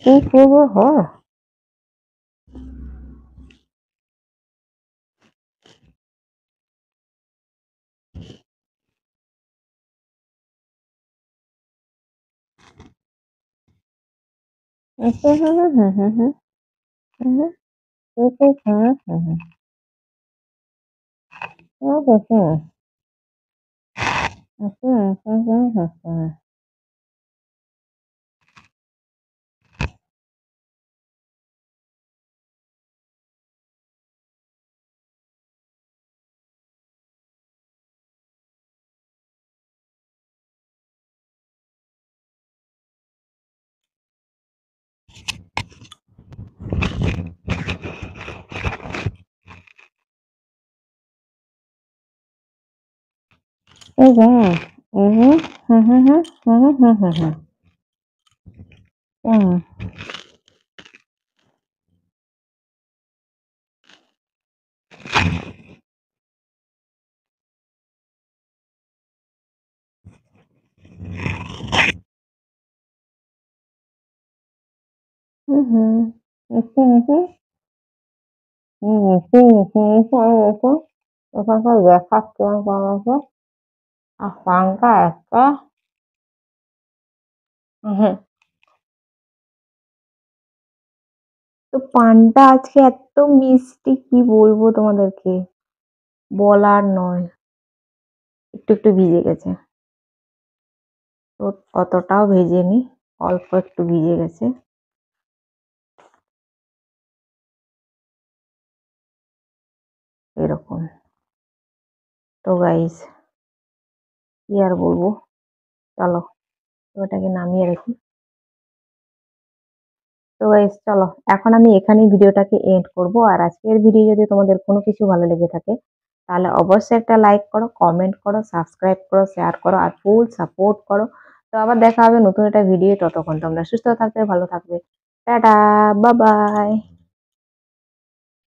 কি করবো হয়? ওখানকার দেখাচ্ছে আমাকে আর পানটা একটা তো পানটা আজকে এত মিষ্টি কি বলবো তোমাদেরকে, বলার নয়। একটু একটু ভিজে গেছে, তো অতটাও ভেজেনি, অল্প একটু ভিজে গেছে এরকম। তো গাইস কি আর বলবো, চলো ওটাকে নামিয়ে রাখি। তো গাইস চলো এখন আমি এখানেই ভিডিওটাকে এন্ড করব। আর আজকের ভিডিও যদি তোমাদের কোনো কিছু ভালো লেগে থাকে তাহলে অবশ্যই একটা লাইক করো, কমেন্ট করো, সাবস্ক্রাইব করো, শেয়ার করো আর ফুল সাপোর্ট করো। তো আবার দেখা হবে নতুন একটা ভিডিও, ততক্ষণ তোমরা সুস্থ থাকবে, ভালো থাকবে। Tata, bye bye.